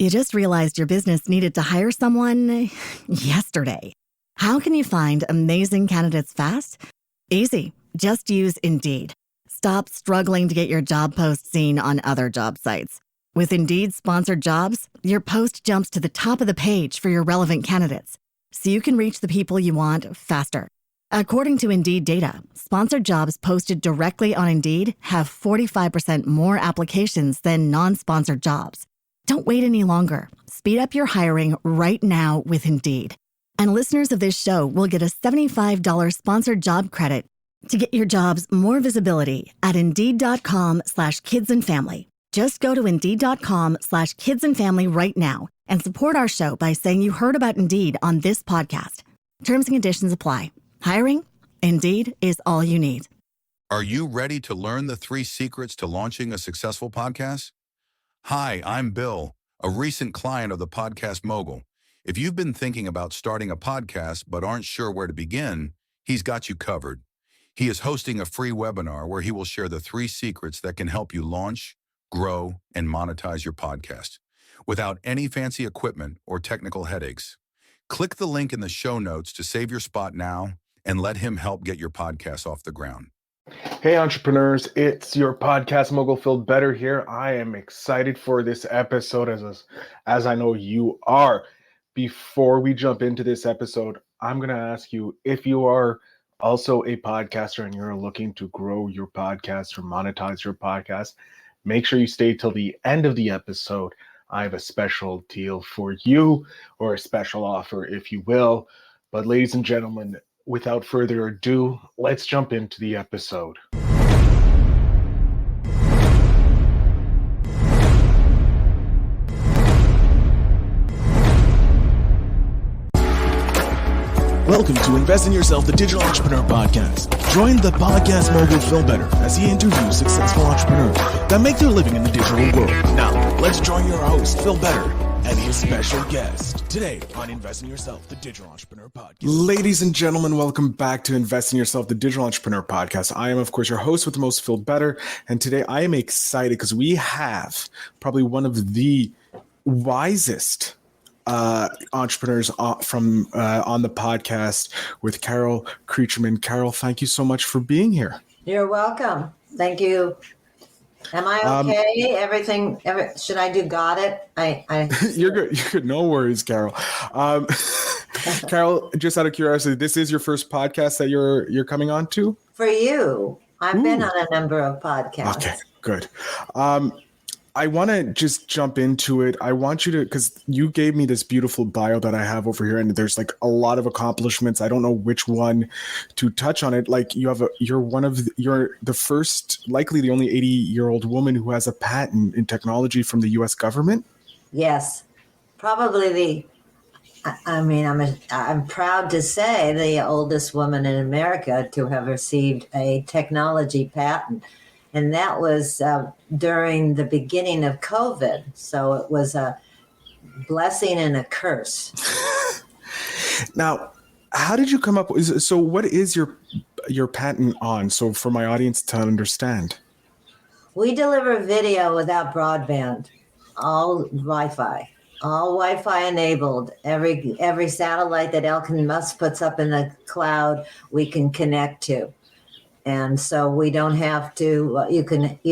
You just realized your business needed to hire someone yesterday. How can you find amazing candidates fast? Easy. Just use Indeed. Stop struggling to get your job post seen on other job sites. With Indeed sponsored jobs, your post jumps to the top of the page for your relevant candidates, so you can reach the people you want faster. According to Indeed data, sponsored jobs posted directly on Indeed have 45% more applications than non-sponsored jobs. Don't wait any longer. Speed up your hiring right now with Indeed. And listeners of this show will get a $75 sponsored job credit to get your jobs more visibility at Indeed.com/kidsandfamily. Just go to Indeed.com/kidsandfamily right now and support our show by saying you heard about Indeed on this podcast. Terms and conditions apply. Hiring? Indeed is all you need. Are you ready to learn the 3 secrets to launching a successful podcast? Hi, I'm Bill, a recent client of the Podcast Mogul. If you've been thinking about starting a podcast but aren't sure where to begin, he's got you covered. He is hosting a free webinar where he will share the 3 secrets that can help you launch, grow, and monetize your podcast without any fancy equipment or technical headaches. Click the link in the show notes to save your spot now and let him help get your podcast off the ground. Hey entrepreneurs, it's your podcast mogul Phil Better here. I am excited for this episode as I know you are. Before we jump into this episode, I'm going to ask you if you are also a podcaster and you're looking to grow your podcast or monetize your podcast, make sure you stay till the end of the episode. I have a special deal for you, or a special offer, if you will. But ladies and gentlemen, without further ado, let's jump into the episode. Welcome to Invest in Yourself, the Digital Entrepreneur Podcast. Join the podcast mogul Phil Better as he interviews successful entrepreneurs that make their living in the digital world. Now, let's join your host, Phil Better, and his special guest today on Invest in Yourself, the Digital Entrepreneur Podcast. Ladies and gentlemen, welcome back to Invest in Yourself, the Digital Entrepreneur Podcast. I am, of course, your host with the most, Phil Better, and today I am excited because we have probably one of the wisest entrepreneurs from on the podcast with Carole Krechman. Carole, thank you so much for being here. You're welcome. Thank you. Am I okay? Everything? Should I do got it? You're good. You're good. No worries, Carole. Carole, just out of curiosity, this is your first podcast that you're coming on to? For you. I've been on a number of podcasts. Okay, good. I want to just jump into it. I want you to, because you gave me this beautiful bio that I have over here, and there's like a lot of accomplishments. I don't know which one to touch on it. Like you're the first, likely the only 80-year-old woman who has a patent in technology from the U.S. government. Yes, probably I'm proud to say the oldest woman in America to have received a technology patent. And that was during the beginning of COVID. So it was a blessing and a curse. Now, how did you come up with, so what is your patent on? So for my audience to understand. We deliver video without broadband, all Wi-Fi enabled. Every satellite that Elon Musk puts up in the cloud, we can connect to. And so we don't have to, you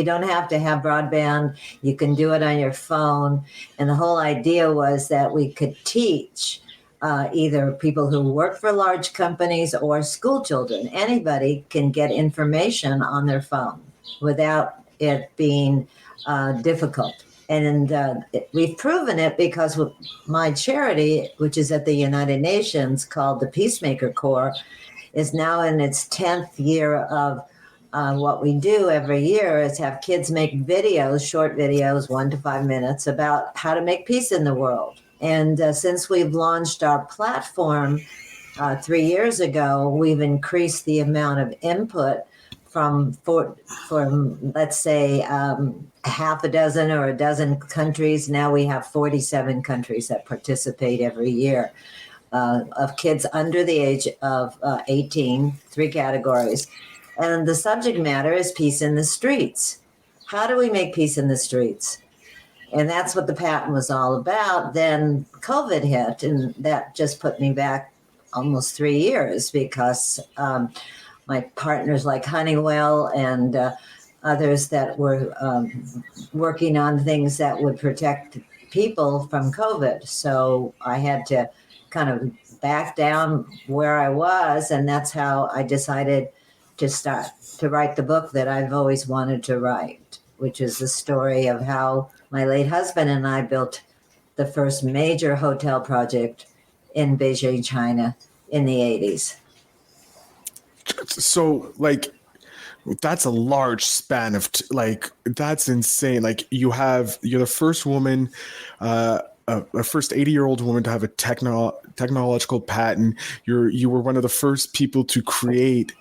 don't have to have broadband. You can do it on your phone. And the whole idea was that we could teach either people who work for large companies or school children. Anybody can get information on their phone without it being difficult. And we've proven it because with my charity, which is at the United Nations called the Peacemaker Corps, is now in its 10th year of what we do every year is have kids make videos, short videos, 1 to 5 minutes, about how to make peace in the world. And since we've launched our platform 3 years ago, we've increased the amount of input from let's say, half a dozen or a dozen countries. Now we have 47 countries that participate every year. Of kids under the age of 18, 3 categories. And the subject matter is peace in the streets. How do we make peace in the streets? And that's what the patent was all about. Then COVID hit, and that just put me back almost 3 years because my partners like Honeywell and others that were working on things that would protect people from COVID. So I had to kind of back down where I was, and that's how I decided to start to write the book that I've always wanted to write, which is the story of how my late husband and I built the first major hotel project in Beijing, China in the 80s. So, like, that's a large span of that's insane. Like, you're the first woman, a first 80-year-old woman to have a technological patent. You were one of the first people to create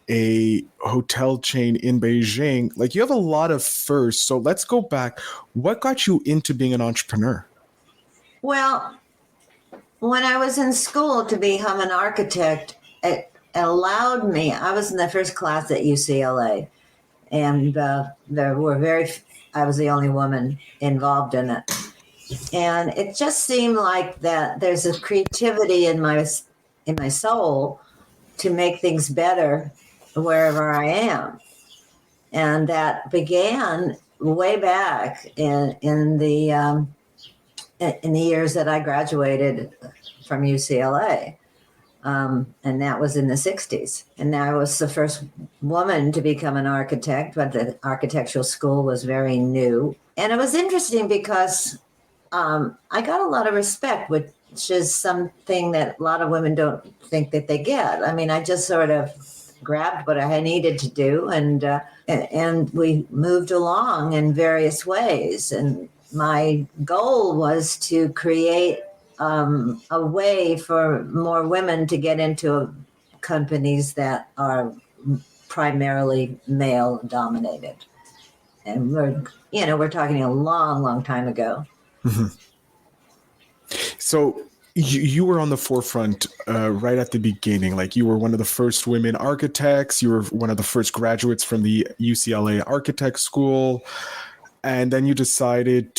a hotel chain in Beijing. Like, you have a lot of firsts. So let's go back. What got you into being an entrepreneur? Well, when I was in school to become an architect, it allowed me, I was in the first class at UCLA, and I was the only woman involved in it. And it just seemed like that there's a creativity in my soul to make things better wherever I am. And that began way back in the years that I graduated from UCLA. And that was in the 60s. And I was the first woman to become an architect, but the architectural school was very new. And it was interesting because I got a lot of respect, which is something that a lot of women don't think that they get. I mean, I just sort of grabbed what I needed to do, and we moved along in various ways. And my goal was to create a way for more women to get into companies that are primarily male dominated. And we're talking a long, long time ago. Mm-hmm. So you were on the forefront right at the beginning. Like, you were one of the first women architects. You were one of the first graduates from the UCLA Architect School. And then you decided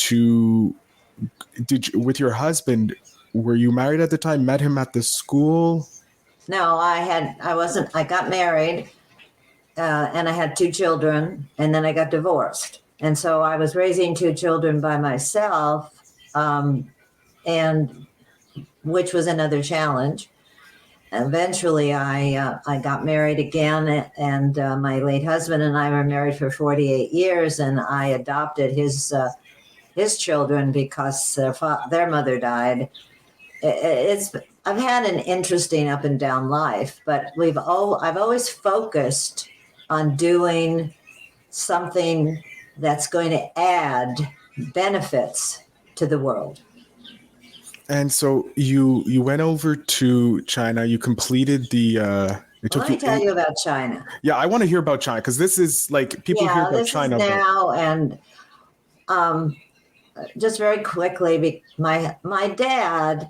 with your husband, were you married at the time? Met him at the school? No, I got married and I had 2 children, and then I got divorced. And so I was raising 2 children by myself, and which was another challenge. Eventually, I got married again, and my late husband and I were married for 48 years, and I adopted his children because their mother died. I've had an interesting up and down life, but I've always focused on doing something that's going to add benefits to the world. And so you went over to China. You completed the. Let me tell you about China. Yeah, I want to hear about China because this is like people hear about China now, and just very quickly, my dad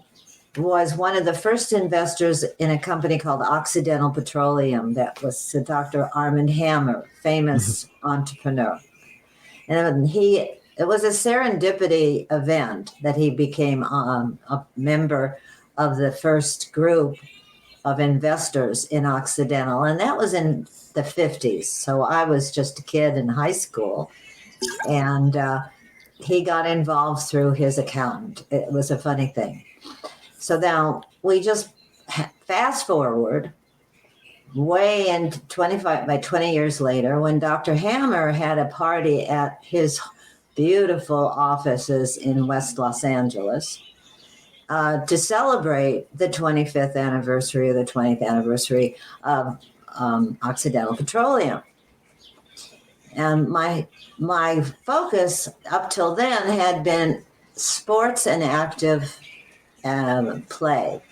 was one of the first investors in a company called Occidental Petroleum. That was Dr. Armand Hammer, famous entrepreneur. And it was a serendipity event that he became a member of the first group of investors in Occidental. And that was in the 50s. So I was just a kid in high school. And he got involved through his accountant. It was a funny thing. So now we just fast forward way into 20 years later, when Dr. Hammer had a party at his beautiful offices in West Los Angeles to celebrate the 25th anniversary or the 20th anniversary of Occidental Petroleum. And my focus up till then had been sports and active play.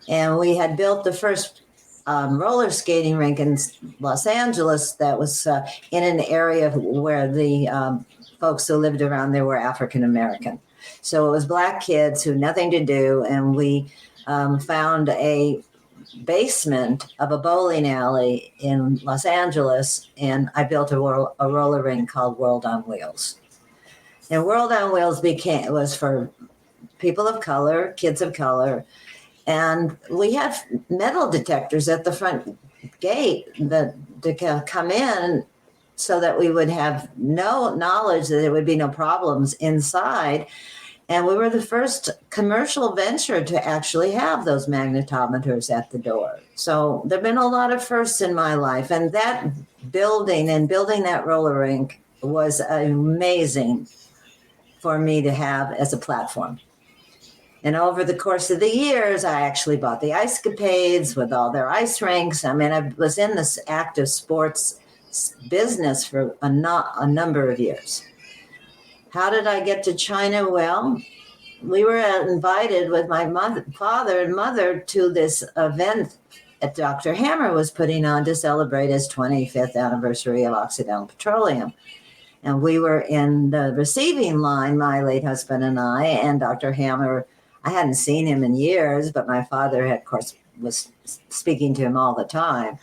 And we had built the first roller skating rink in Los Angeles that was in an area where the folks who lived around there were African American. So it was Black kids who had nothing to do, and we found a basement of a bowling alley in Los Angeles, and I built a roller rink called World on Wheels. And World on Wheels was for people of color, kids of color. And we had metal detectors at the front gate to come in so that we would have no knowledge that there would be no problems inside. And we were the first commercial venture to actually have those magnetometers at the door. So there have been a lot of firsts in my life. And that building that roller rink was amazing for me to have as a platform. And over the course of the years, I actually bought the Ice Capades with all their ice rinks. I mean, I was in this active sports business for a number of years. How did I get to China? Well, we were invited with my father and mother to this event that Dr. Hammer was putting on to celebrate his 25th anniversary of Occidental Petroleum. And we were in the receiving line, my late husband and I, and Dr. Hammer. I hadn't seen him in years, but my father, of course, was speaking to him all the time.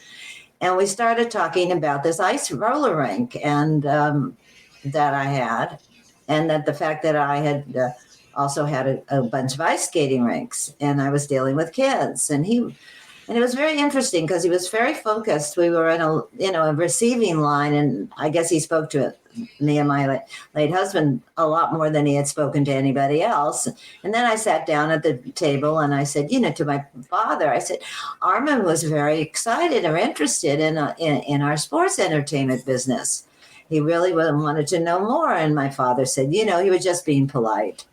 And we started talking about this ice roller rink and that I had, and that the fact that I had also had a bunch of ice skating rinks, and I was dealing with kids. And it was very interesting because he was very focused. We were in a receiving line, and I guess he spoke to me and my late husband a lot more than he had spoken to anybody else. And then I sat down at the table and I said, to my father, I said, Armin was very excited or interested in our sports entertainment business. He really wanted to know more. And my father said, he was just being polite.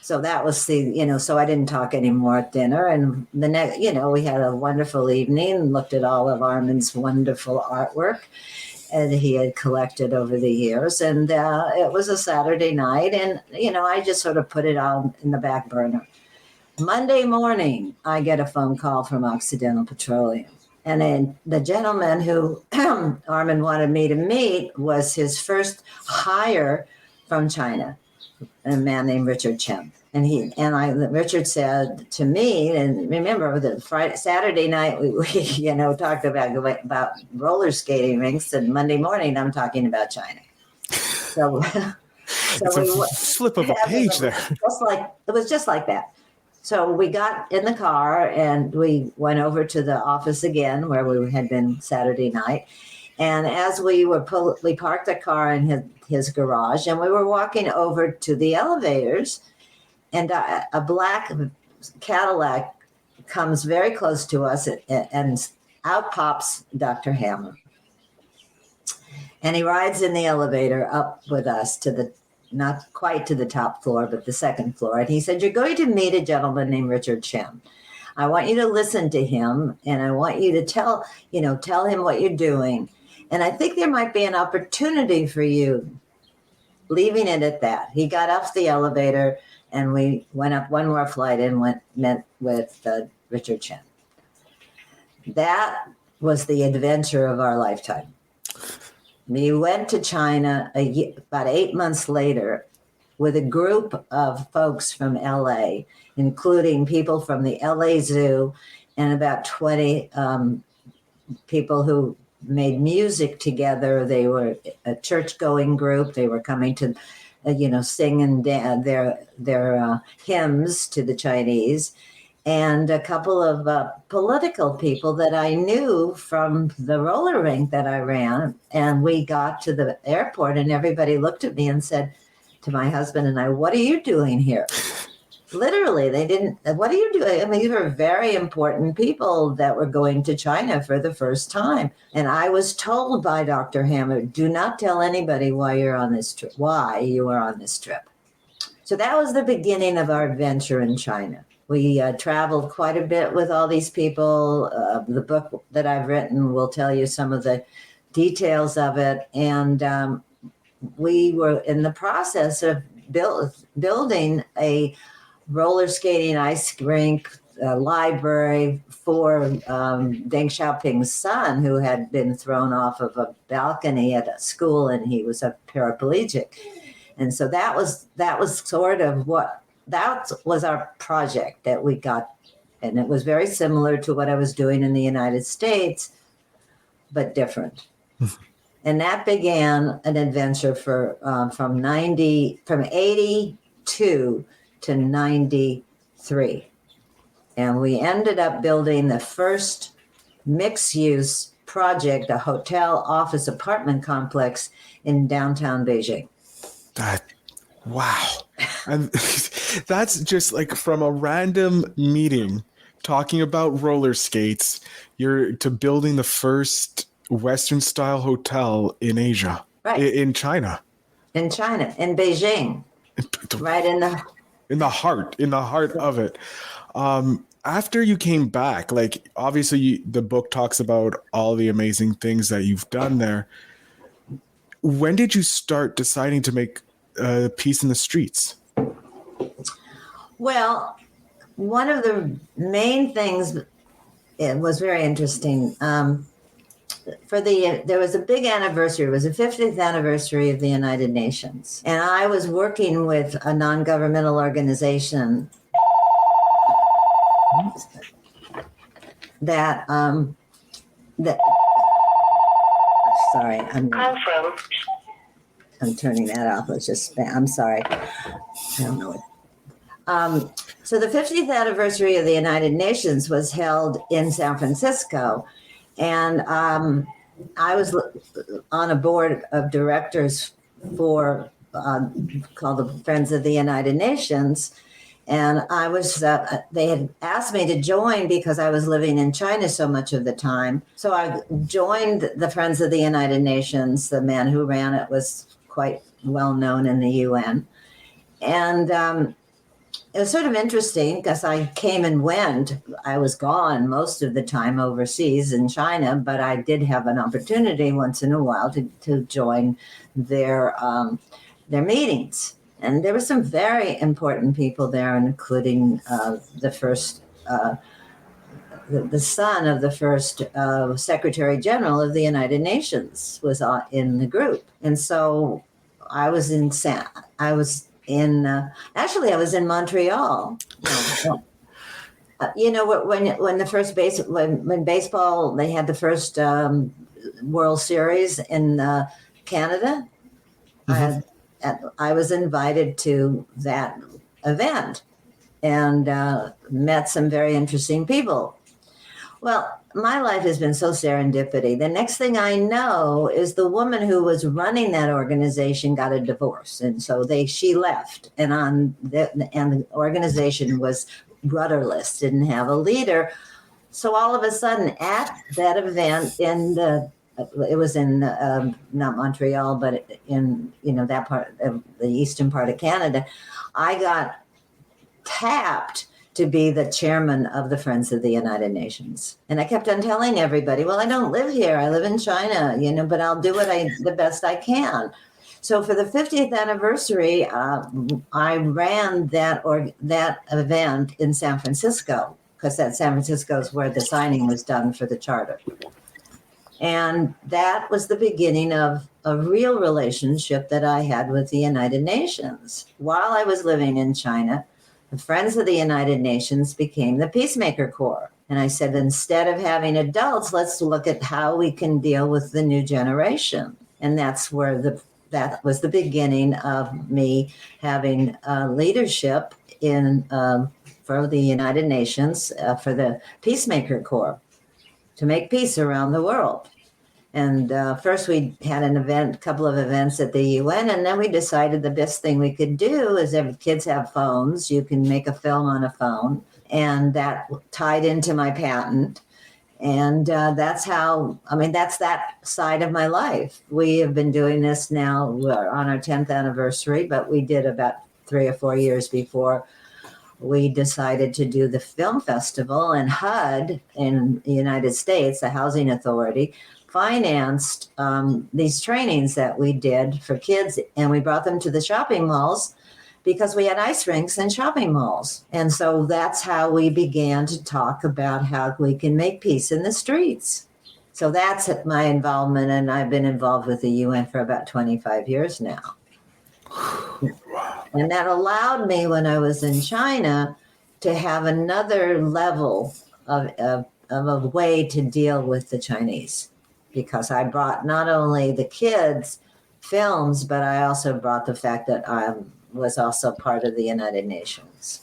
So that was so I didn't talk anymore at dinner. And the next, we had a wonderful evening and looked at all of Armin's wonderful artwork and he had collected over the years. And it was a Saturday night. And, I just sort of put it on in the back burner. Monday morning, I get a phone call from Occidental Petroleum. And then the gentleman who Armin wanted me to meet was his first hire from China, a man named Richard Chen. And Richard said to me, and remember the Saturday night we talked about roller skating rinks, and Monday morning I'm talking about China. So it's a flip of a page there. It was just like that. So we got in the car and we went over to the office again where we had been Saturday night. And as we parked the car in his garage, and we were walking over to the elevators, and a black Cadillac comes very close to us, and out pops Dr. Hammer. And he rides in the elevator up with us to not quite to the top floor, but the second floor. And he said, "You're going to meet a gentleman named Richard Chen. I want you to listen to him, and I want you to tell him what you're doing. And I think there might be an opportunity for you," leaving it at that. He got off the elevator, and we went up one more flight and met with Richard Chen. That was the adventure of our lifetime. We went to China about 8 months later with a group of folks from LA, including people from the LA Zoo and about 20 people who made music together. They were a church-going group. They were coming to, sing and their hymns to the Chinese, and a couple of political people that I knew from the roller rink that I ran. And we got to the airport, and everybody looked at me and said to my husband and I, "What are you doing here?" Literally, they didn't, "What are you doing?" I mean, these were very important people that were going to China for the first time. And I was told by Dr. Hammer, "Do not tell anybody why you are on this trip." So that was the beginning of our adventure in China. We traveled quite a bit with all these people. The book that I've written will tell you some of the details of it. And we were in the process of building a roller skating ice rink, library for Deng Xiaoping's son, who had been thrown off of a balcony at a school, and he was a paraplegic. And so that was sort of that was our project that we got. And it was very similar to what I was doing in the United States, but different. And that began an adventure from 82 to 93. And we ended up building the first mixed-use project, a hotel office apartment complex in downtown Beijing. Wow. And that's just like from a random meeting talking about roller skates, you're to building the first Western style hotel in Asia, Right. In China. In China, in Beijing, right in the heart of it. After you came back, like obviously the book talks about all the amazing things that you've done there. When did you start deciding to make peace in the streets? Well, one of the main things, it was very interesting. There was a big anniversary. It was the 50th anniversary of the United Nations, and I was working with a non-governmental organization that sorry, I'm turning that off. I'm sorry. I don't know what. So the 50th anniversary of the United Nations was held in San Francisco, and I was on a board of directors for called the Friends of the United Nations. And I was, they had asked me to join because I was living in China so much of the time. So I joined the Friends of the United Nations. The man who ran it was quite well known in the UN. And it was sort of interesting because I came and went. I was gone most of the time overseas in China, but I did have an opportunity once in a while to join their meetings. And there were some very important people there, including the son of the first Secretary General of the United Nations was in the group. And so I was in Montreal. When baseball, they had the first World Series in Canada. Mm-hmm. I was invited to that event and met some very interesting people. Well, my life has been so serendipity. The next thing I know is the woman who was running that organization got a divorce, and so she left, and the organization was rudderless, didn't have a leader. So all of a sudden, at that event it was in not Montreal, but in that part of the eastern part of Canada, I got tapped to be the chairman of the Friends of the United Nations. And I kept on telling everybody, well, I don't live here. I live in China, but I'll do the best I can. So for the 50th anniversary, I ran that event in San Francisco, because San Francisco is where the signing was done for the charter. And that was the beginning of a real relationship that I had with the United Nations. While I was living in China, the Friends of the United Nations became the Peacemaker Corps. And I said, instead of having adults, let's look at how we can deal with the new generation. And that's where that was the beginning of me having leadership for the United Nations, for the Peacemaker Corps, to make peace around the world. And first we had a couple of events at the UN, and then we decided the best thing we could do is if kids have phones, you can make a film on a phone. And that tied into my patent. And that's that side of my life. We have been doing this now, we're on our 10th anniversary, but we did about 3 or 4 years before we decided to do the film festival, and HUD in the United States, the Housing Authority, financed these trainings that we did for kids, and we brought them to the shopping malls because we had ice rinks in shopping malls. And so that's how we began to talk about how we can make peace in the streets. So that's my involvement, and I've been involved with the UN for about 25 years now. And that allowed me, when I was in China, to have another level of a way to deal with the Chinese. because I brought not only the kids' films, but I also brought the fact that I was also part of the United Nations.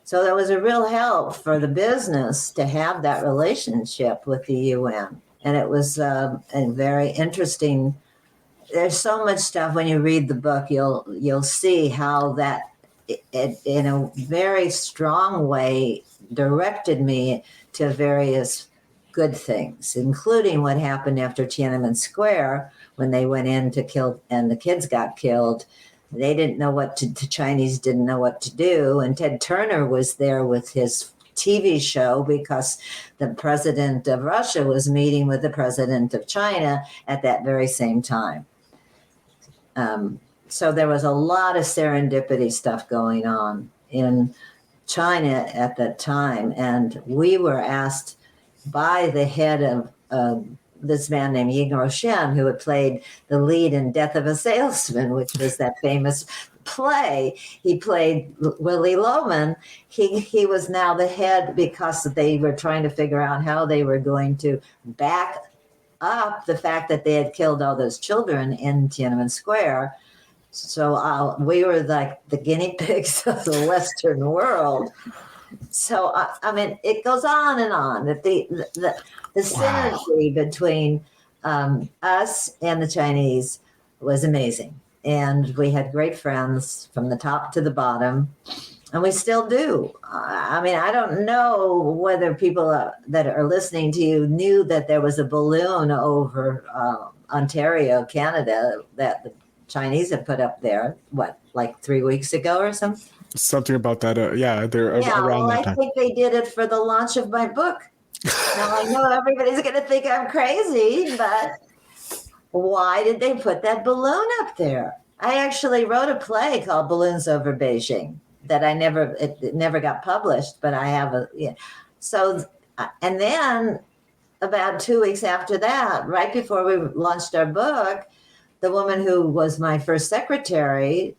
So that was a real help for the business to have that relationship with the UN. And it was a very interesting. There's so much stuff when you read the book, you'll see how that it in a very strong way directed me to various good things, including what happened after Tiananmen Square when they went in to kill and the kids got killed. They didn't know the Chinese didn't know what to do. And Ted Turner was there with his TV show because the president of Russia was meeting with the president of China at that very same time. So there was a lot of serendipity stuff going on in China at that time. And we were asked by the head of this man named Ying Roshan, who had played the lead in Death of a Salesman, which was that famous play. He played Willy Loman. He was now the head because they were trying to figure out how they were going to back up the fact that they had killed all those children in Tiananmen Square. So we were like the guinea pigs of the Western world. So, I mean, it goes on and on. That the synergy between us and the Chinese was amazing. And we had great friends from the top to the bottom. And we still do. I mean, I don't know whether people that are listening to you knew that there was a balloon over Ontario, Canada, that the Chinese had put up there, like 3 weeks ago or something? Something about that. They're around that time. I think they did it for the launch of my book. Now, I know everybody's going to think I'm crazy, but why did they put that balloon up there? I actually wrote a play called Balloons Over Beijing that it never got published, but I have So, and then about 2 weeks after that, right before we launched our book, the woman who was my first secretary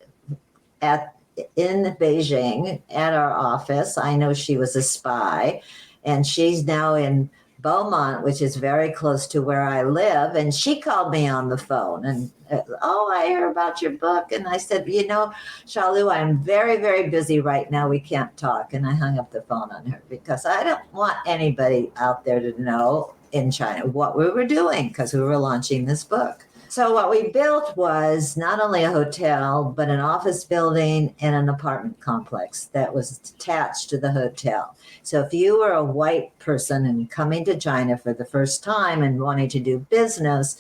in Beijing at our office, I know she was a spy, and she's now in Beaumont, which is very close to where I live. And she called me on the phone and, I hear about your book. And I said, Shalu, I'm very, very busy right now. We can't talk. And I hung up the phone on her because I don't want anybody out there to know in China what we were doing because we were launching this book. So what we built was not only a hotel, but an office building and an apartment complex that was attached to the hotel. So if you were a white person and coming to China for the first time and wanting to do business,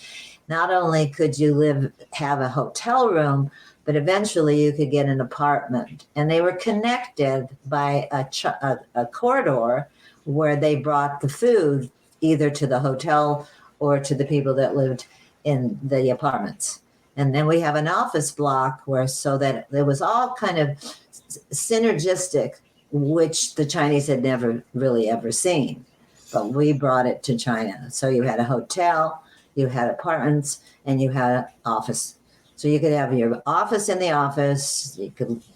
not only could you have a hotel room, but eventually you could get an apartment. And they were connected by a corridor where they brought the food either to the hotel or to the people that lived in the apartments. And then we have an office block so that it was all kind of synergistic, which the Chinese had never really ever seen. But we brought it to China. So you had a hotel, you had apartments, and you had an office. So you could have your office in the office.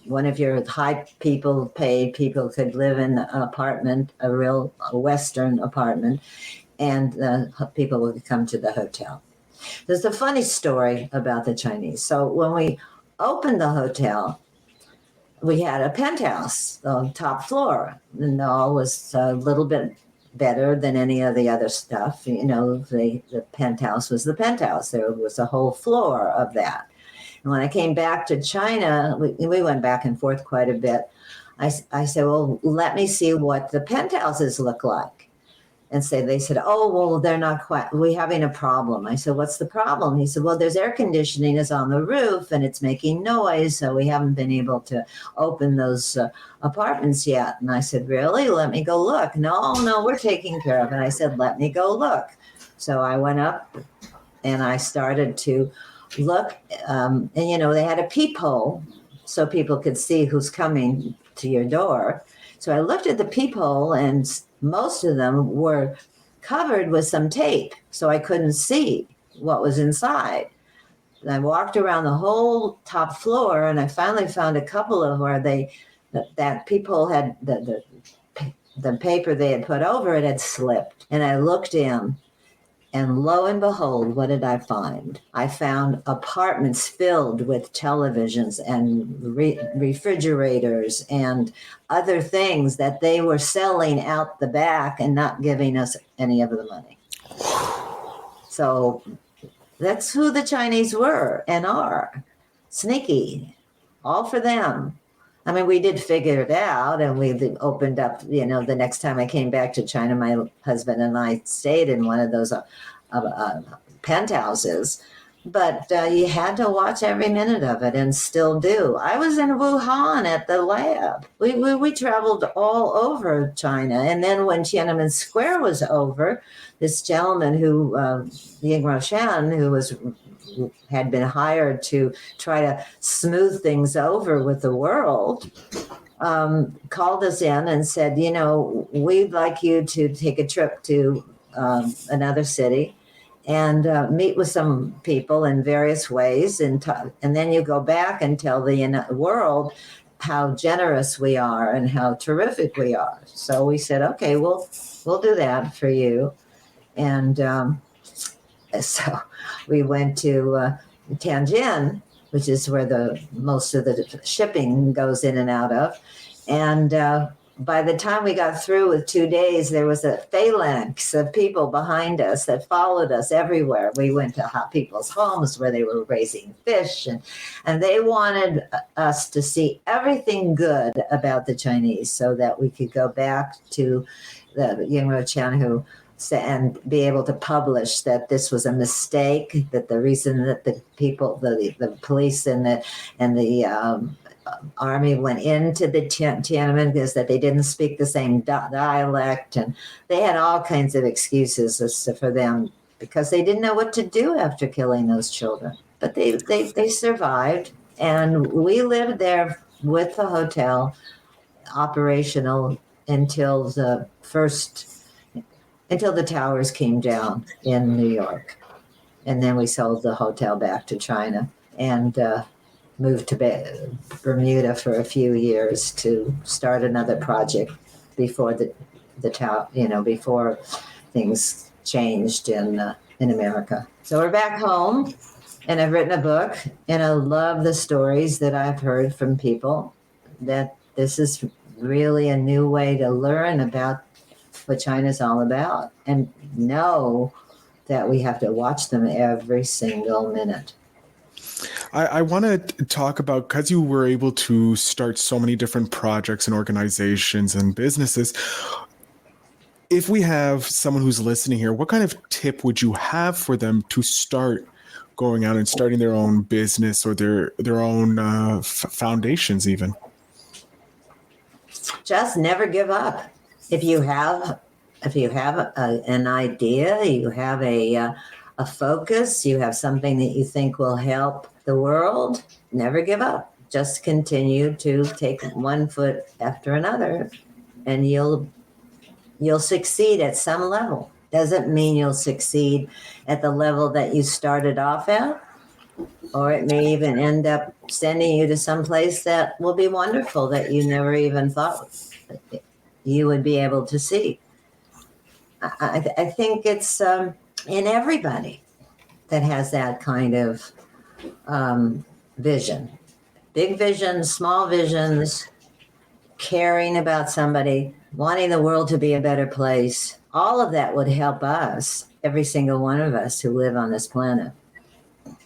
One of your paid people could live in an apartment, a Western apartment, and people would come to the hotel. There's a funny story about the Chinese. So when we opened the hotel, we had a penthouse on top floor, and all was a little bit better than any of the other stuff. The penthouse was the penthouse. There was a whole floor of that. And when I came back to China, we went back and forth quite a bit. I said, well, let me see what the penthouses look like. And they said, they're not quite, we're having a problem. I said, what's the problem? He said, well, there's air conditioning is on the roof and it's making noise. So we haven't been able to open those apartments yet. And I said, really? Let me go look. No, we're taking care of it. I said, let me go look. So I went up and I started to look. And, they had a peephole so people could see who's coming to your door. So I looked at the peephole and most of them were covered with some tape, so I couldn't see what was inside. And I walked around the whole top floor, and I finally found a couple of where that peephole had the paper they had put over it had slipped. And I looked in, And lo and behold, what did I find? I found apartments filled with televisions and refrigerators and other things that they were selling out the back and not giving us any of the money. So that's who the Chinese were and are. Sneaky, all for them. I mean, we did figure it out, and we opened up, the next time I came back to China, my husband and I stayed in one of those penthouses. But you had to watch every minute of it, and still do. I was in Wuhan at the lab. We traveled all over China. And then when Tiananmen Square was over, this gentleman who, Ying Roshan, who had been hired to try to smooth things over with the world, called us in and said, we'd like you to take a trip to another city and meet with some people in various ways. And then you go back and tell the world how generous we are and how terrific we are. So we said, okay, we'll do that for you. And so we went to Tianjin, which is where most of the shipping goes in and out of. And by the time we got through with 2 days, there was a phalanx of people behind us that followed us everywhere. We went to people's homes where they were raising fish, and they wanted us to see everything good about the Chinese so that we could go back to the Ying Roshan and be able to publish that this was a mistake, that the reason that the people, the police and the army went into the Tiananmen is that they didn't speak the same dialect, and they had all kinds of excuses for them because they didn't know what to do after killing those children. But they survived, and we lived there with the hotel operational until the towers came down in New York. And then we sold the hotel back to China and moved to Bermuda for a few years to start another project before before things changed in America. So we're back home, and I've written a book, and I love the stories that I've heard from people that this is really a new way to learn about what China's all about, and know that we have to watch them every single minute. I want to talk about, because you were able to start so many different projects and organizations and businesses. If we have someone who's listening here, what kind of tip would you have for them to start going out and starting their own business or their own foundations even? Just never give up. If you have an idea, you have a focus, you have something that you think will help the world, never give up. Just continue to take one foot after another, and you'll succeed at some level. Doesn't mean you'll succeed at the level that you started off at, or it may even end up sending you to some place that will be wonderful that you never even thought you would be able to see. I think it's in everybody that has that kind of vision. Big visions, small visions, caring about somebody, wanting the world to be a better place. All of that would help us, every single one of us who live on this planet.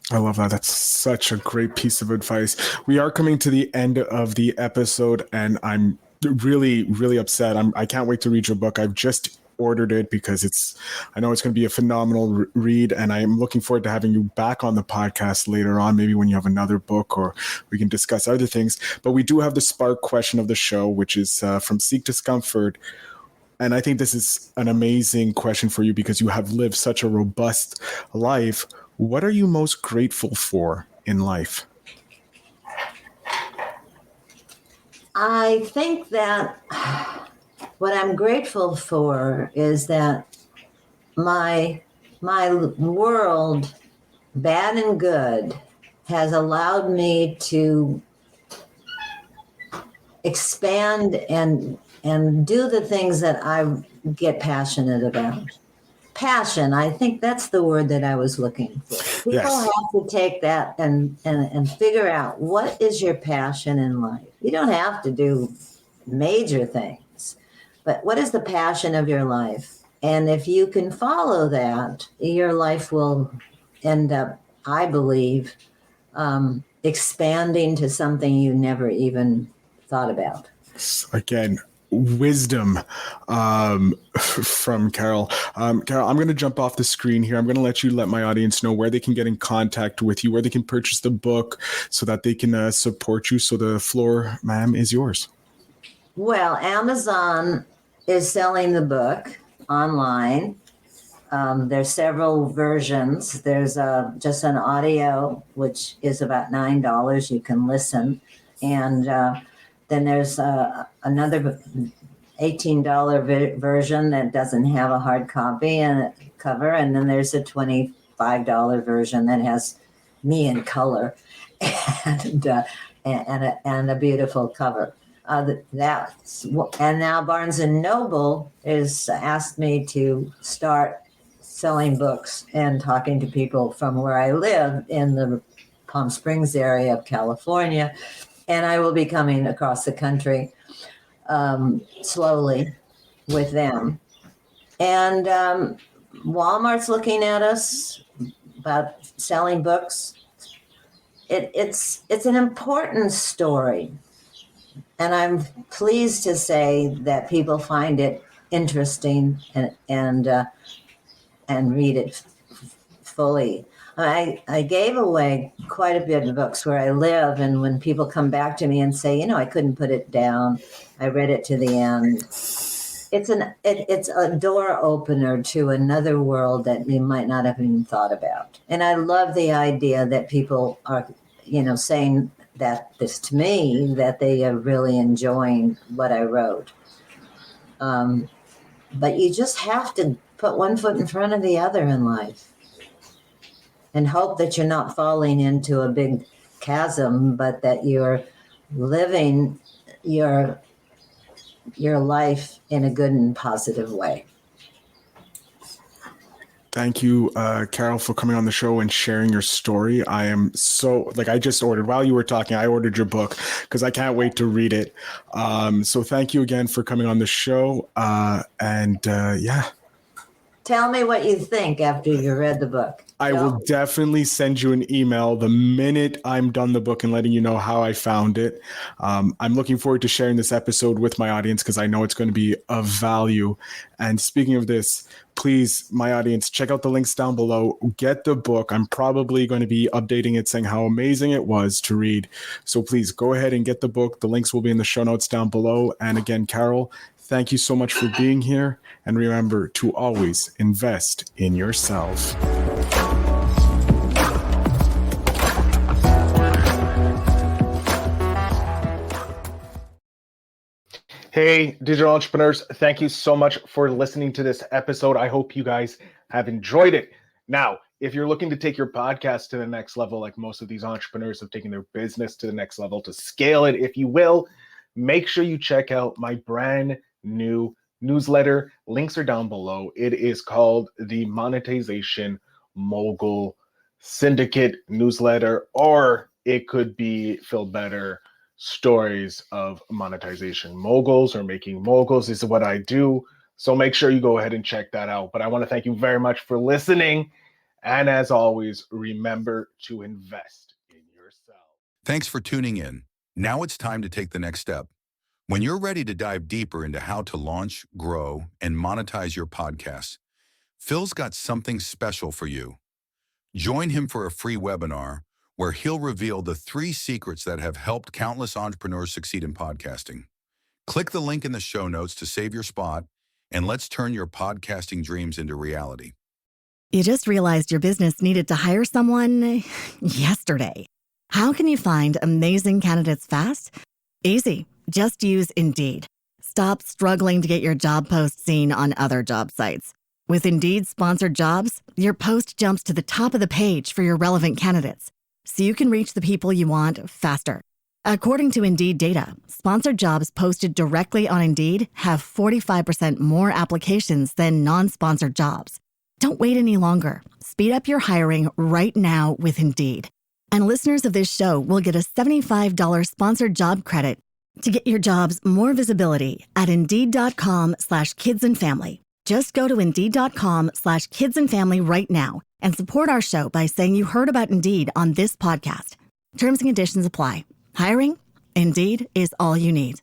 I love that. That's such a great piece of advice. We are coming to the end of the episode, and I'm really, really upset. I can't wait to read your book. I've just ordered it because I know it's going to be a phenomenal read, and I'm looking forward to having you back on the podcast later on, maybe when you have another book, or we can discuss other things. But we do have the spark question of the show, which is from Seek Discomfort. And I think this is an amazing question for you because you have lived such a robust life. What are you most grateful for in life? I think that what I'm grateful for is that my world, bad and good, has allowed me to expand and do the things that I get passionate about. Passion. I think that's the word that I was looking for. People Yes. have to take that and figure out what is your passion in life. You don't have to do major things, but what is the passion of your life? And if you can follow that, your life will end up, I believe, expanding to something you never even thought about. Again, wisdom from Carole. Carole, I'm going to jump off the screen here. I'm going to let my audience know where they can get in contact with you, where they can purchase the book so that they can support you. So the floor, ma'am, is yours. Well, Amazon is selling the book online. There's several versions. There's just an audio, which is about $9. You can listen. And then there's another $18 version that doesn't have a hard copy and a cover. And then there's a $25 version that has me in color and a beautiful cover. And now Barnes and Noble has asked me to start selling books and talking to people from where I live in the Palm Springs area of California. And I will be coming across the country slowly with them. And Walmart's looking at us about selling books. It's an important story. And I'm pleased to say that people find it interesting and read it fully. I gave away quite a bit of books where I live, and when people come back to me and say, I couldn't put it down, I read it to the end. It's a door opener to another world that you might not have even thought about. And I love the idea that people are, saying that this to me, that they are really enjoying what I wrote. But you just have to put one foot in front of the other in life and hope that you're not falling into a big chasm, but that you're living your life in a good and positive way. Thank you, Carole, for coming on the show and sharing your story. I am so, I just ordered, while you were talking, I ordered your book because I can't wait to read it. So thank you again for coming on the show. Yeah. Tell me what you think after you read the book. I will definitely send you an email the minute I'm done the book and letting you know how I found it. I'm looking forward to sharing this episode with my audience because I know it's going to be of value. And speaking of this, please, my audience, check out the links down below. Get the book. I'm probably going to be updating it saying how amazing it was to read. So please go ahead and get the book. The links will be in the show notes down below. And again, Carole, thank you so much for being here. And remember to always invest in yourself. Hey, digital entrepreneurs, thank you so much for listening to this episode. I hope you guys have enjoyed it. Now, if you're looking to take your podcast to the next level, like most of these entrepreneurs have taken their business to the next level, to scale it, if you will, make sure you check out my brand new newsletter. Links are down below. It is called the Monetization Mogul Syndicate newsletter, or it could be Feel Better Stories of Monetization Moguls, or Making Moguls is what I do. So make sure you go ahead and check that out. But I want to thank you very much for listening. And as always, remember to invest in yourself. Thanks for tuning in. Now it's time to take the next step. When you're ready to dive deeper into how to launch, grow, and monetize your podcast, Phil's got something special for you. Join him for a free webinar where he'll reveal the 3 secrets that have helped countless entrepreneurs succeed in podcasting. Click the link in the show notes to save your spot, and let's turn your podcasting dreams into reality. You just realized your business needed to hire someone yesterday. How can you find amazing candidates fast? Easy. Just use Indeed. Stop struggling to get your job post seen on other job sites. With Indeed sponsored jobs, your post jumps to the top of the page for your relevant candidates, so you can reach the people you want faster. According to Indeed data, sponsored jobs posted directly on Indeed have 45% more applications than non-sponsored jobs. Don't wait any longer. Speed up your hiring right now with Indeed. And listeners of this show will get a $75 sponsored job credit to get your jobs more visibility at Indeed.com/kidsandfamily. Just go to Indeed.com/kidsandfamily right now and support our show by saying you heard about Indeed on this podcast. Terms and conditions apply. Hiring? Indeed is all you need.